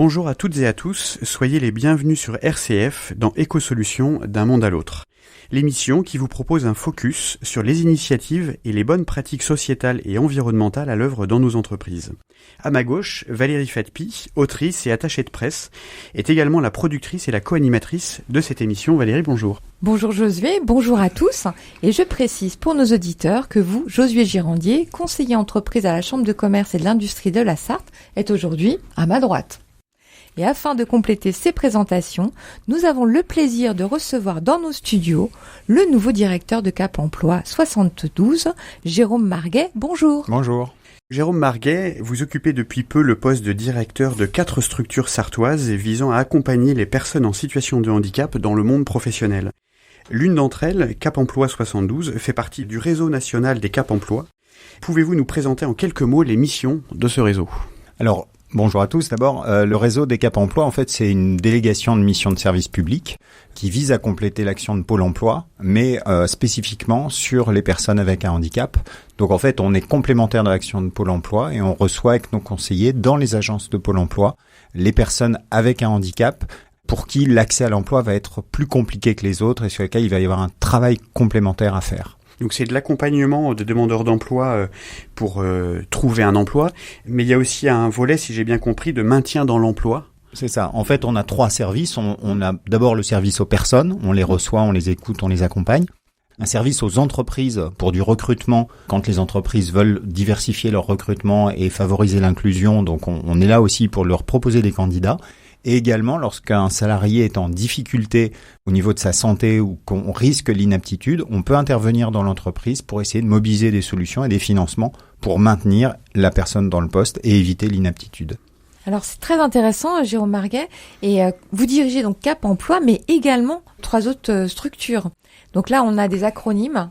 Bonjour à toutes et à tous, soyez les bienvenus sur RCF dans Écosolutions d'un monde à l'autre. L'émission qui vous propose un focus sur les initiatives et les bonnes pratiques sociétales et environnementales à l'œuvre dans nos entreprises. À ma gauche, Valérie Fatpi, autrice et attachée de presse, est également la productrice et la co-animatrice de cette émission. Valérie, bonjour. Bonjour Josué, bonjour à tous. Et je précise pour nos auditeurs que vous, Josué Girandier, conseiller entreprise à la Chambre de commerce et de l'industrie de la Sarthe, est aujourd'hui à ma droite. Et afin de compléter ces présentations, nous avons le plaisir de recevoir dans nos studios le nouveau directeur de Cap Emploi 72, Jérôme Marguet. Bonjour. Bonjour. Jérôme Marguet, vous occupez depuis peu le poste de directeur de 4 structures sartoises visant à accompagner les personnes en situation de handicap dans le monde professionnel. L'une d'entre elles, Cap Emploi 72, fait partie du réseau national des Cap Emploi. Pouvez-vous nous présenter en quelques mots les missions de ce réseau ? Alors, bonjour à tous. D'abord, le réseau des Cap Emploi, en fait, c'est une délégation de mission de service public qui vise à compléter l'action de Pôle emploi, mais spécifiquement sur les personnes avec un handicap. Donc, en fait, on est complémentaire de l'action de Pôle emploi et on reçoit avec nos conseillers dans les agences de Pôle emploi les personnes avec un handicap pour qui l'accès à l'emploi va être plus compliqué que les autres et sur lesquels il va y avoir un travail complémentaire à faire. Donc c'est de l'accompagnement de demandeurs d'emploi pour trouver un emploi, mais il y a aussi un volet, si j'ai bien compris, de maintien dans l'emploi. C'est ça. En fait, on a 3 services. On a d'abord le service aux personnes, on les reçoit, on les écoute, on les accompagne. Un service aux entreprises pour du recrutement, quand les entreprises veulent diversifier leur recrutement et favoriser l'inclusion. Donc on est là aussi pour leur proposer des candidats. Et également, lorsqu'un salarié est en difficulté au niveau de sa santé ou qu'on risque l'inaptitude, on peut intervenir dans l'entreprise pour essayer de mobiliser des solutions et des financements pour maintenir la personne dans le poste et éviter l'inaptitude. Alors c'est très intéressant, Jérôme Marguet, et vous dirigez donc Cap Emploi, mais également 3 autres structures. Donc là, on a des acronymes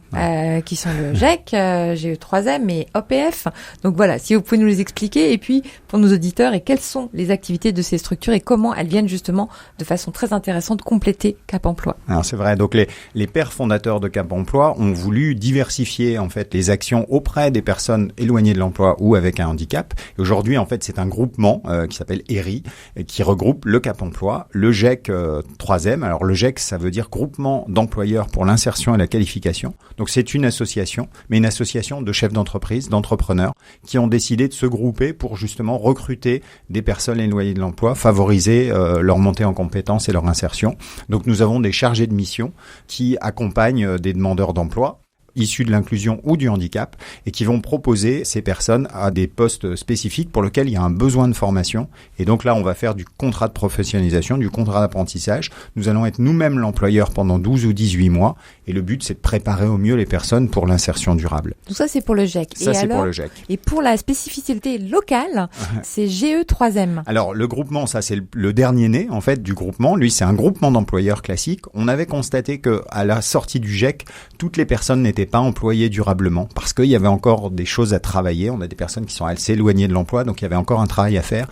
qui sont le GEC, GE3M et OPF. Donc voilà, si vous pouvez nous les expliquer, et puis pour nos auditeurs, et quelles sont les activités de ces structures et comment elles viennent justement de façon très intéressante compléter Cap Emploi. Alors c'est vrai, donc les pères fondateurs de Cap Emploi ont voulu diversifier en fait les actions auprès des personnes éloignées de l'emploi ou avec un handicap. Et aujourd'hui, en fait, c'est un groupement qui s'appelle ERI, qui regroupe le Cap Emploi, le GEC 3M. Alors le GEC, ça veut dire groupement d'employeurs pour l'insertion et la qualification. Donc c'est une association, mais une association de chefs d'entreprise, d'entrepreneurs, qui ont décidé de se grouper pour justement recruter des personnes éloignées de l'emploi, favoriser leur montée en compétences et leur insertion. Donc nous avons des chargés de mission qui accompagnent des demandeurs d'emploi issus de l'inclusion ou du handicap et qui vont proposer ces personnes à des postes spécifiques pour lesquels il y a un besoin de formation. Et donc là, on va faire du contrat de professionnalisation, du contrat d'apprentissage. Nous allons être nous-mêmes l'employeur pendant 12 ou 18 mois et le but, c'est de préparer au mieux les personnes pour l'insertion durable. Donc ça, c'est pour le GEC. Ça, c'est pour le GEC. Et pour la spécificité locale, c'est GE3M. Alors, le groupement, ça, c'est le dernier né, en fait, du groupement. Lui, c'est un groupement d'employeurs classique. On avait constaté que à la sortie du GEC, toutes les personnes n'étaient pas employées durablement parce qu'il y avait encore des choses à travailler. On a des personnes qui sont assez éloignées de l'emploi, donc il y avait encore un travail à faire.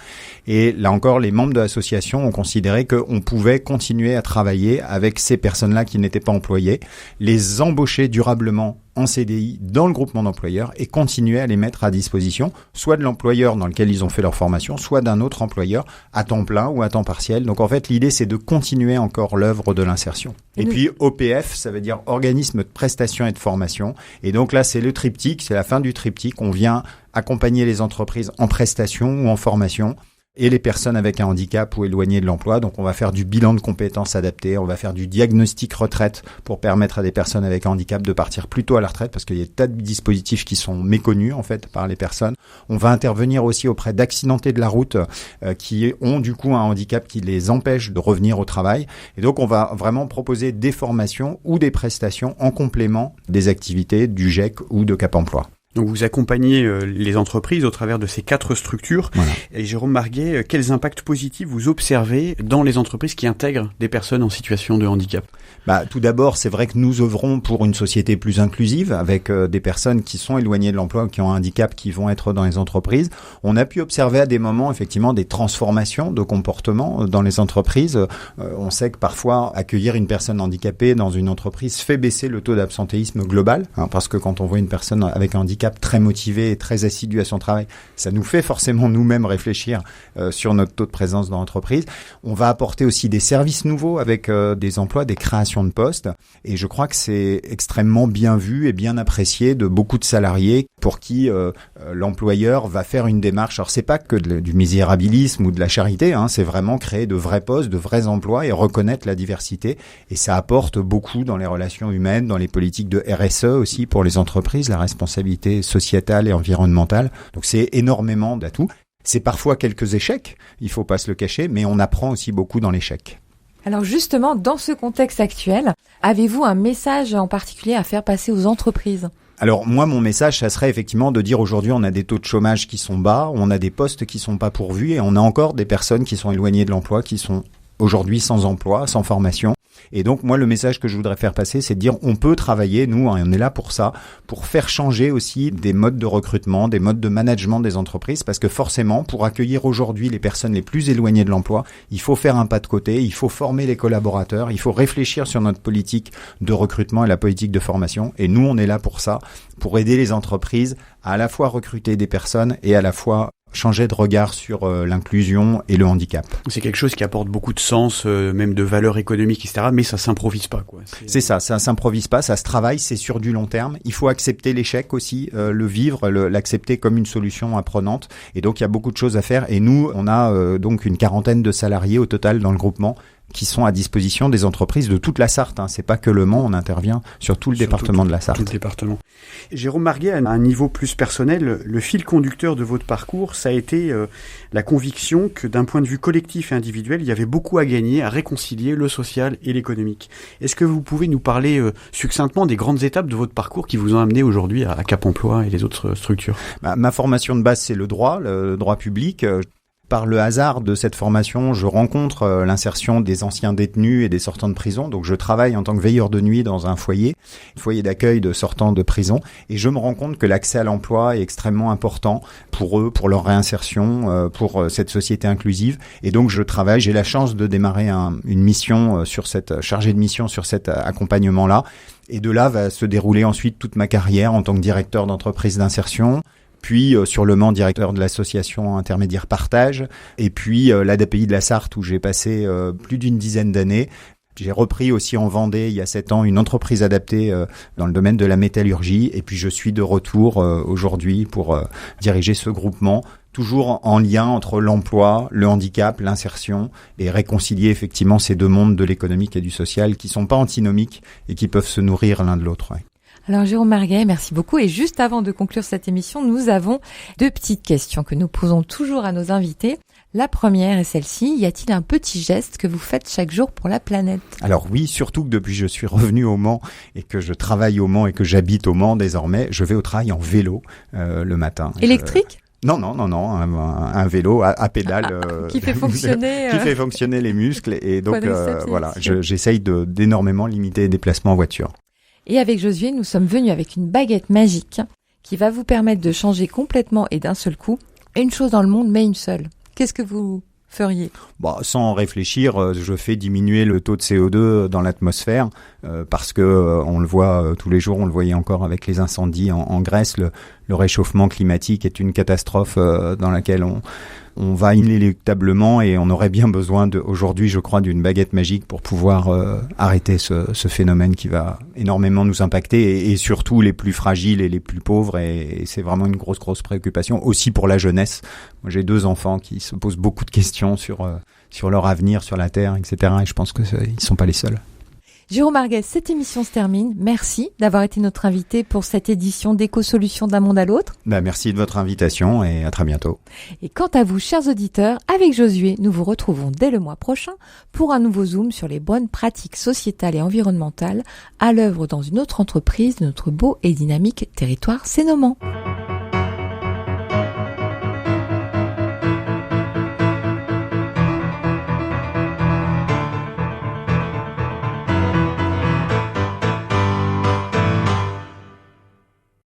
Et là encore, les membres de l'association ont considéré qu'on pouvait continuer à travailler avec ces personnes-là qui n'étaient pas employées, les embaucher durablement en CDI dans le groupement d'employeurs et continuer à les mettre à disposition, soit de l'employeur dans lequel ils ont fait leur formation, soit d'un autre employeur à temps plein ou à temps partiel. Donc en fait, l'idée, c'est de continuer encore l'œuvre de l'insertion. Et puis OPF, ça veut dire organisme de prestation et de formation. Et donc là, c'est le triptyque, c'est la fin du triptyque. On vient accompagner les entreprises en prestation ou en formation et les personnes avec un handicap ou éloignées de l'emploi. Donc on va faire du bilan de compétences adaptées, on va faire du diagnostic retraite pour permettre à des personnes avec un handicap de partir plus tôt à la retraite parce qu'il y a des tas de dispositifs qui sont méconnus en fait par les personnes. On va intervenir aussi auprès d'accidentés de la route qui ont du coup un handicap qui les empêche de revenir au travail. Et donc on va vraiment proposer des formations ou des prestations en complément des activités du GEC ou de Cap Emploi. Donc vous accompagnez les entreprises au travers de ces 4 structures. Voilà. Et Jérôme Marguet, quels impacts positifs vous observez dans les entreprises qui intègrent des personnes en situation de handicap ? Tout d'abord, c'est vrai que nous œuvrons pour une société plus inclusive avec des personnes qui sont éloignées de l'emploi, qui ont un handicap, qui vont être dans les entreprises. On a pu observer à des moments effectivement des transformations de comportement dans les entreprises. On sait que parfois accueillir une personne handicapée dans une entreprise fait baisser le taux d'absentéisme global, parce que quand on voit une personne avec un handicap handicap très motivé et très assidu à son travail, ça nous fait forcément nous-mêmes réfléchir sur notre taux de présence dans l'entreprise. On va apporter aussi des services nouveaux avec des emplois, des créations de postes. Et je crois que c'est extrêmement bien vu et bien apprécié de beaucoup de salariés pour qui l'employeur va faire une démarche. Alors c'est pas que du misérabilisme ou de la charité, c'est vraiment créer de vrais postes, de vrais emplois et reconnaître la diversité. Et ça apporte beaucoup dans les relations humaines, dans les politiques de RSE aussi pour les entreprises, la responsabilité sociétale et environnementale. Donc c'est énormément d'atouts. C'est parfois quelques échecs, il faut pas se le cacher, mais on apprend aussi beaucoup dans l'échec. Alors justement, dans ce contexte actuel, avez-vous un message en particulier à faire passer aux entreprises ? Alors moi, mon message, ça serait effectivement de dire aujourd'hui, on a des taux de chômage qui sont bas, on a des postes qui sont pas pourvus et on a encore des personnes qui sont éloignées de l'emploi, qui sont aujourd'hui sans emploi, sans formation. Et donc, moi, le message que je voudrais faire passer, c'est de dire on peut travailler, nous, on est là pour ça, pour faire changer aussi des modes de recrutement, des modes de management des entreprises, parce que forcément, pour accueillir aujourd'hui les personnes les plus éloignées de l'emploi, il faut faire un pas de côté, il faut former les collaborateurs, il faut réfléchir sur notre politique de recrutement et la politique de formation. Et nous, on est là pour ça, pour aider les entreprises à la fois recruter des personnes et à la fois changer de regard sur l'inclusion et le handicap. C'est quelque chose qui apporte beaucoup de sens, même de valeur économique, etc. Mais ça s'improvise pas, quoi. C'est ça s'improvise pas, ça se travaille, c'est sur du long terme. Il faut accepter l'échec aussi, le vivre, l'accepter comme une solution apprenante. Et donc il y a beaucoup de choses à faire. Et nous, on a donc une 40aine de salariés au total dans le groupement qui sont à disposition des entreprises de toute la Sarthe. C'est pas que Le Mans, on intervient sur tout le département de la Sarthe. Tout le département. Jérôme Marguet, à un niveau plus personnel, le fil conducteur de votre parcours, ça a été la conviction que d'un point de vue collectif et individuel, il y avait beaucoup à gagner à réconcilier le social et l'économique. Est-ce que vous pouvez nous parler succinctement des grandes étapes de votre parcours qui vous ont amené aujourd'hui à Cap Emploi et les autres structures ? Ma formation de base, c'est le droit public. Par le hasard de cette formation, je rencontre l'insertion des anciens détenus et des sortants de prison. Donc je travaille en tant que veilleur de nuit dans un foyer d'accueil de sortants de prison. Et je me rends compte que l'accès à l'emploi est extrêmement important pour eux, pour leur réinsertion, pour cette société inclusive. Et donc je travaille, j'ai la chance de démarrer une mission chargée de mission sur cet accompagnement-là. Et de là va se dérouler ensuite toute ma carrière en tant que directeur d'entreprise d'insertion. Puis sur Le Mans, directeur de l'association Intermédiaire Partage, et puis l'ADPI de la Sarthe où j'ai passé plus d'une dizaine d'années. J'ai repris aussi en Vendée il y a 7 ans une entreprise adaptée dans le domaine de la métallurgie, et puis je suis de retour aujourd'hui pour diriger ce groupement, toujours en lien entre l'emploi, le handicap, l'insertion, et réconcilier effectivement ces deux mondes de l'économique et du social qui sont pas antinomiques et qui peuvent se nourrir l'un de l'autre. Ouais. Alors Jérôme Marguet, merci beaucoup. Et juste avant de conclure cette émission, nous avons 2 petites questions que nous posons toujours à nos invités. La première est celle-ci. Y a-t-il un petit geste que vous faites chaque jour pour la planète ? Alors oui, surtout que depuis que je suis revenu au Mans et que je travaille au Mans et que j'habite au Mans désormais, je vais au travail en vélo le matin. Électrique ? Non, un vélo à pédale qui fait fonctionner qui fait fonctionner les muscles, et donc voilà, j'essaye d'énormément limiter les déplacements en voiture. Et avec Josué, nous sommes venus avec une baguette magique qui va vous permettre de changer complètement et d'un seul coup une chose dans le monde, mais une seule. Qu'est-ce que vous feriez ? Sans réfléchir, je fais diminuer le taux de CO2 dans l'atmosphère parce que on le voit tous les jours, on le voyait encore avec les incendies en Grèce. Le réchauffement climatique est une catastrophe dans laquelle on va inéluctablement, et on aurait bien besoin aujourd'hui, je crois, d'une baguette magique pour pouvoir arrêter ce phénomène qui va énormément nous impacter, et surtout les plus fragiles et les plus pauvres, et c'est vraiment une grosse préoccupation aussi pour la jeunesse. Moi, j'ai 2 enfants qui se posent beaucoup de questions sur leur avenir, sur la Terre, etc. Et je pense que ils sont pas les seuls. Jérôme Marguet, cette émission se termine. Merci d'avoir été notre invité pour cette édition d'Éco-Solutions d'un monde à l'autre. Merci de votre invitation et à très bientôt. Et quant à vous, chers auditeurs, avec Josué, nous vous retrouvons dès le mois prochain pour un nouveau zoom sur les bonnes pratiques sociétales et environnementales à l'œuvre dans une autre entreprise de notre beau et dynamique territoire sénoman.